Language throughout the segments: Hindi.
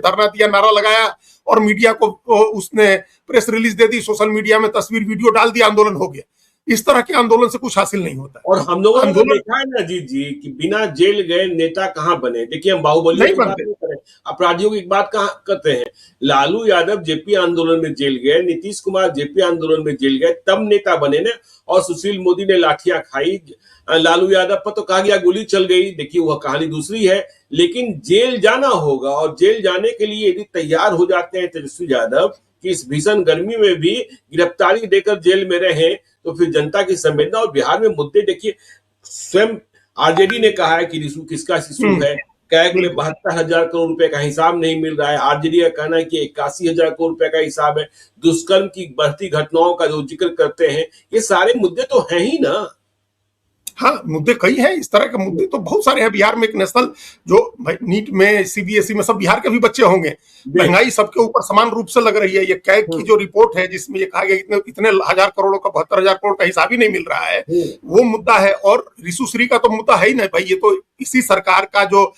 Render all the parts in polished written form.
धरना दिया, नारा लगाया और मीडिया को उसने press release they the, social media में तस्वीर वीडियो डाल दिया, आंदोलन हो गया। इस तरह के आंदोलन से कुछ हासिल नहीं होता। और हम लोगों ने तो देखा है ना अजीत जी कि बिना जेल गए नेता कहां बने। देखिए, हम बाहुबलियों की बात नहीं करें, अपराधियों की बात कहां करते हैं। लालू यादव जेपी आंदोलन में जेल गए, नीतीश कुमार जेपी आंदोलन में जेल गए, तब नेता बने ना। और सुशील मोदी ने लाठियां खाई, लालू यादव पर तो कहा गया गोली चल गई, देखिए वह कहानी दूसरी है। लेकिन जेल जाना होगा, और जेल जाने के लिए यदि तैयार हो जाते हैं तेजस्वी यादव कि इस भीषण गर्मी में भी गिरफ्तारी देकर जेल में रहे, तो फिर जनता की संवेदना और बिहार में मुद्दे देखिए। स्वयं आरजेडी ने कहा है कि इशू किसका इशू है, कैग में 72,000 करोड़ रुपए का हिसाब नहीं मिल रहा है। आरजेडी का कहना है कि 81,000 करोड़ रुपए का हिसाब है। दुष्कर्म की बढ़ती घटनाओं का जो जिक्र करते हैं, ये सारे मुद्दे तो हैं ही ना। हाँ, मुद्दे कई हैं, इस तरह के मुद्दे तो बहुत सारे हैं। बिहार में एक नेशनल जो नीट में, सीबीएसई में सब बिहार के भी बच्चे होंगे। महंगाई सबके ऊपर समान रूप से लग रही है। ये कैग की जो रिपोर्ट है जिसमें ये कहा गया इतने हजार करोड़ों का 72,000 करोड़ का हिसाब ही नहीं मिल रहा है, वो मुद्दा है। और रिशुश्री का तो मुद्दा है ही नहीं भाई, ये तो इसी सरकार का जो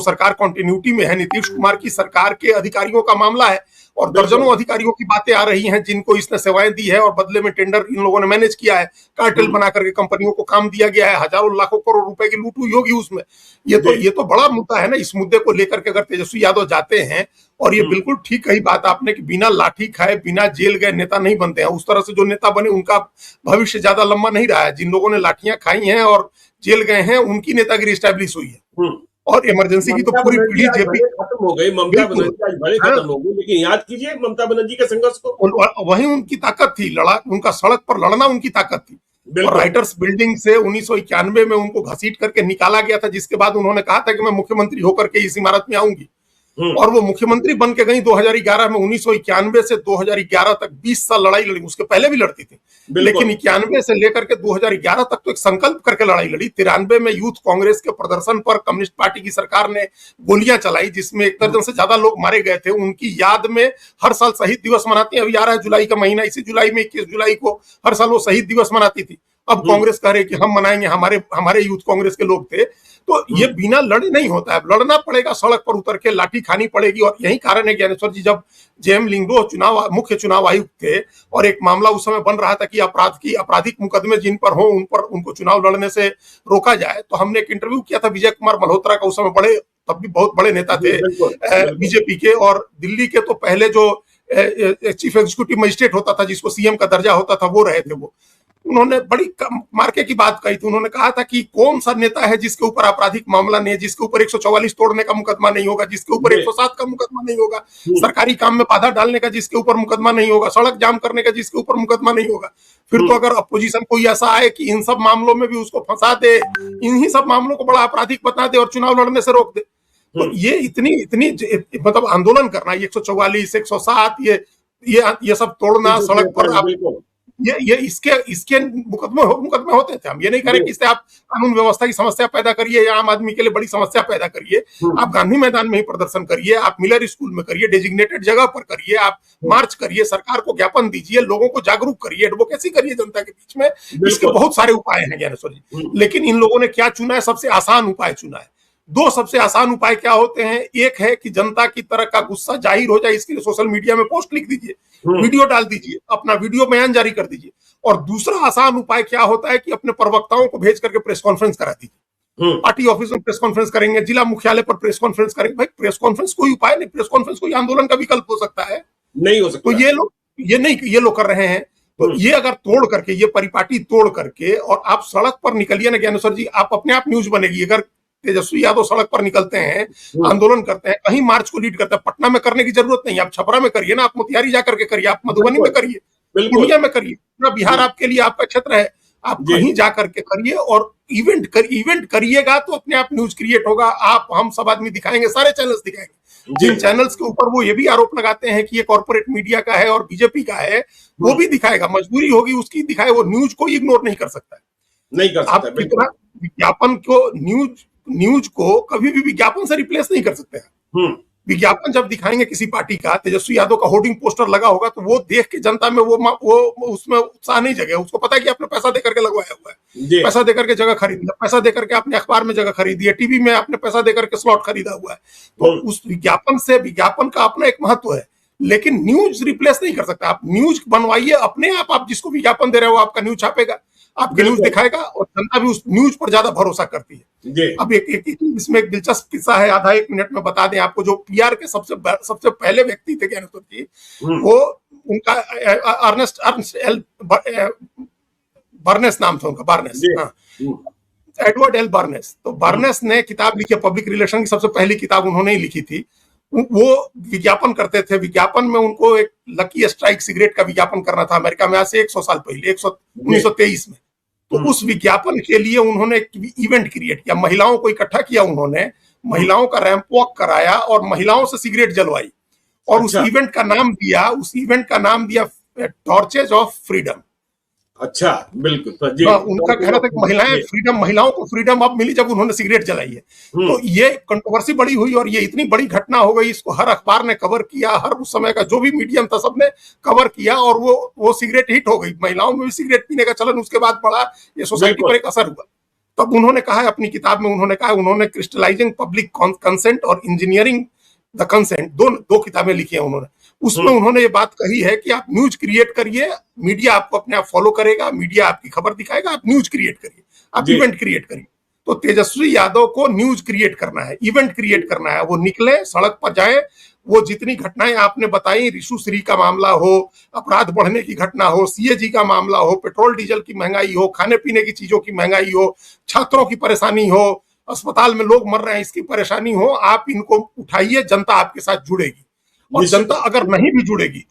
सरकार कंटिन्यूटी में है, नीतीश कुमार की सरकार के अधिकारियों का मामला है। और दर्जनों अधिकारियों की बातें आ रही हैं जिनको इसने सेवाएं दी है और बदले में टेंडर इन लोगों ने मैनेज किया है, कार्टेल बना करके कंपनियों को काम दिया गया है, हजारों लाखों करोड़ रुपए की लूट हुई होगी उसमें। ये तो बड़ा मुद्दा है ना। इस मुद्दे को लेकर के अगर तेजस्वी यादव जाते हैं, और ये बिल्कुल ठीक कही बात आपने कि बिना लाठी खाए, बिना जेल गए नेता नहीं बनते हैं। उस तरह से जो नेता बने उनका भविष्य ज्यादा लंबा नहीं रहा है। जिन लोगों ने लाठियां खाई हैं और जेल गए हैं, उनकी नेतागिरी स्टैब्लिश हुई है। और इमरजेंसी की तो पूरी पीढ़ी जेपी खत्म हो गई, ममता बनर्जी आज भले खत्म हो गई, लेकिन याद कीजिए ममता बनर्जी के संघर्ष को। वही उनकी ताकत थी, उनका सड़क पर लड़ना उनकी ताकत थी। और राइटर्स बिल्डिंग से 1991 में उनको घसीट करके निकाला गया था, जिसके बाद उन्होंने कहा था कि मैं मुख्यमंत्री होकर के इस इमारत में आऊंगी। और वो मुख्यमंत्री बन के गई 2011 में। 1991 से 2011 तक 20 साल लड़ाई लड़ी। उसके पहले भी लड़ती थी, लेकिन 91 से लेकर के 2011 तक तो एक संकल्प करके लड़ाई लड़ी। 93 में यूथ कांग्रेस के प्रदर्शन पर कम्युनिस्ट पार्टी की सरकार ने गोलियां चलाई, जिसमें 1 दर्जन से ज्यादा लोग मारे गए थे। उनकी याद में हर साल शहीद दिवस मनाती है। अभी आ रहा है जुलाई का महीना, इसी जुलाई में 21 जुलाई को हर साल वो शहीद दिवस मनाती थी। अब कांग्रेस कह रही कि हम मनाएंगे, हमारे यूथ कांग्रेस के लोग थे। तो ये बिना लड़े नहीं होता है, लड़ना पड़ेगा, सड़क पर उतर के लाठी खानी पड़ेगी। और यही कारण है ज्ञानेश्वर जी, जब जेएम लिंगो मुख्य चुनाव आयुक्त थे और एक मामला उस समय बन रहा था कि आपराधिक मुकदमे जिन पर हो उनको चुनाव लड़ने से रोका जाए, तो हमने एक इंटरव्यू किया था विजय कुमार मल्होत्रा का। उस समय तब भी बहुत बड़े नेता थे बीजेपी के। और दिल्ली के तो पहले जो चीफ एग्जीक्यूटिव मजिस्ट्रेट होता था, जिसको सीएम का दर्जा होता था, वो रहे थे। वो उन्होंने बड़ी मार्के की बात कही थी। उन्होंने कहा था कि कौन सा नेता है जिसके ऊपर आपराधिक मामला नहीं है, जिसके ऊपर 144 तोड़ने का मुकदमा नहीं होगा, जिसके ऊपर 107 का मुकदमा नहीं होगा, सरकारी काम में बाधा डालने का जिसके ऊपर मुकदमा नहीं होगा, सड़क जाम करने का जिसके ऊपर मुकदमा नहीं होगा। फिर तो अगर अपोजिशन कोई ऐसा आए कि इन सब मामलों में भी उसको फंसा दे, इन्हीं सब मामलों को बड़ा आपराधिक बता दे और चुनाव लड़ने से रोक दे, तो ये इतनी मतलब आंदोलन करना, 144, 107, ये सब तोड़ना सड़क पर, ये इसके मुकदमे होते थे। हम ये नहीं करें कि इससे आप कानून व्यवस्था की समस्या पैदा करिए या आम आदमी के लिए बड़ी समस्या पैदा करिए। आप गांधी मैदान में ही प्रदर्शन करिए, आप मिलर स्कूल में करिए, डेजिग्नेटेड जगह पर करिए, आप मार्च करिए, सरकार को ज्ञापन दीजिए, लोगों को जागरूक करिए, एडवोकेसी करिए जनता के बीच में। इसके बहुत सारे उपाय हैं ज्ञानेश्वर जी, लेकिन इन लोगों ने क्या चुना है? सबसे आसान उपाय चुना है। 2 सबसे आसान उपाय क्या होते हैं? एक है कि जनता की तरह का गुस्सा जाहिर हो जाए, इसके लिए सोशल मीडिया में पोस्ट लिख दीजिए, वीडियो डाल दीजिए, अपना वीडियो बयान जारी कर दीजिए। और दूसरा आसान उपाय क्या होता है कि अपने प्रवक्ताओं को भेज करके प्रेस कॉन्फ्रेंस करा दीजिए। पार्टी ऑफिस में प्रेस कॉन्फ्रेंस करेंगे, जिला मुख्यालय पर प्रेस कॉन्फ्रेंस करेंगे। भाई प्रेस कॉन्फ्रेंस कोई उपाय नहीं, प्रेस कॉन्फ्रेंस कोई आंदोलन का विकल्प हो सकता है? नहीं हो सकता। तो ये लोग कर रहे हैं। तो ये अगर तोड़ करके, ये परिपाटी तोड़ करके और आप सड़क पर निकलिए ना ज्ञानेश्वर जी, आप अपने आप न्यूज बनेगी। अगर तेजस्वी यादव सड़क पर निकलते हैं, आंदोलन करते हैं, कहीं मार्च को लीड करते हैं, पटना में करने की जरूरत नहीं, आप छपरा में करिए ना, आप मोतिहारी जाकर के करिए, आप मधुबनी में करिए, पूर्णिया में करिए, पूरा बिहार आपके लिए आपका क्षेत्र है, आप कहीं जाकर के करिए और इवेंट करिएगा तो अपने आप न्यूज क्रिएट होगा। आप हम सब आदमी दिखाएंगे, सारे चैनल्स दिखाएंगे। जिन चैनल्स के ऊपर वो ये भी आरोप लगाते हैं कि ये कॉर्पोरेट मीडिया का है और बीजेपी का है, वो भी दिखाएगा। मजबूरी होगी उसकी, दिखाए। वो न्यूज को इग्नोर नहीं कर सकता है, नहीं कर सकता। आप कितना विज्ञापन को न्यूज को कभी भी विज्ञापन से रिप्लेस नहीं कर सकते हैं। विज्ञापन जब दिखाएंगे किसी पार्टी का, तेजस्वी यादव का होर्डिंग पोस्टर लगा होगा, तो वो देख के जनता में वो उसमें उत्साह नहीं जगेगा। उसको पता है कि आपने पैसा देकर के लगवाया हुआ है, पैसा देकर के जगह खरीद लिया, पैसा देकर के आपने अखबार में जगह खरीदी है, टीवी में आपने पैसा देकर के स्लॉट खरीदा हुआ है। तो उस विज्ञापन का अपना एक महत्व है, लेकिन न्यूज रिप्लेस नहीं कर सकता। आप न्यूज बनवाइए अपने आप जिसको विज्ञापन दे रहे हो आपका न्यूज छापेगा, आपके न्यूज दिखाएगा, और जनता भी उस न्यूज पर ज्यादा भरोसा करती है। अब इसमें एक दिलचस्प किस्सा है, आधा एक मिनट में बता दें आपको। जो पीआर के सबसे पहले व्यक्ति थे ज्ञानेश्वर जी, वो उनका अर्नेस्ट एल बर्नेस नाम था उनका, बार्नेस, हाँ, एडवर्ड एल बर्नेस। तो बर्नेस ने किताब लिखी, पब्लिक रिलेशन की सबसे पहली किताब उन्होंने ही लिखी थी। वो विज्ञापन करते थे। विज्ञापन में उनको एक लकी स्ट्राइक सिगरेट का विज्ञापन करना था अमेरिका में, आज से 100 साल पहले, 1923 में। तो उस विज्ञापन के लिए उन्होंने एक इवेंट क्रिएट किया, महिलाओं को इकट्ठा किया, उन्होंने महिलाओं का रैंप वॉक कराया और महिलाओं से सिगरेट जलवाई, और उस इवेंट का नाम दिया टॉर्चेज ऑफ फ्रीडम। अच्छा, बिल्कुल। उनका कहना था कि महिलाओं को फ्रीडम अब मिली जब उन्होंने सिगरेट जलाई है। तो ये कंट्रोवर्सी बड़ी हुई और ये इतनी बड़ी घटना हो गई, इसको हर अखबार ने कवर किया, हर उस समय का जो भी मीडियम था सबने कवर किया, और वो सिगरेट हिट हो गई। महिलाओं में भी सिगरेट पीने का चलन उसके बाद बढ़ा, ये सोसाइटी पर एक असर हुआ। तब उन्होंने कहा है अपनी किताब में, उन्होंने क्रिस्टलाइजिंग पब्लिक कंसेंट और इंजीनियरिंग द कंसेंट, दो किताबें लिखी हैं उन्होंने। उसमें उन्होंने ये बात कही है कि आप न्यूज क्रिएट करिए, मीडिया आपको अपने आप फॉलो करेगा, मीडिया आपकी खबर दिखाएगा, आप न्यूज क्रिएट करिए, आप इवेंट क्रिएट करिए। तो तेजस्वी यादव को न्यूज क्रिएट करना है, इवेंट क्रिएट करना है। वो निकले, सड़क पर जाए, वो जितनी घटनाएं आपने बताई, रिशु श्री का मामला हो, अपराध बढ़ने की घटना हो, सीएजी का मामला हो, पेट्रोल डीजल की महंगाई हो, खाने पीने की चीजों की महंगाई हो, छात्रों की परेशानी हो, अस्पताल में लोग मर रहे हैं इसकी परेशानी हो, आप इनको उठाइए, जनता आपके साथ जुड़ेगी। और जनता अगर नहीं भी जुड़ेगी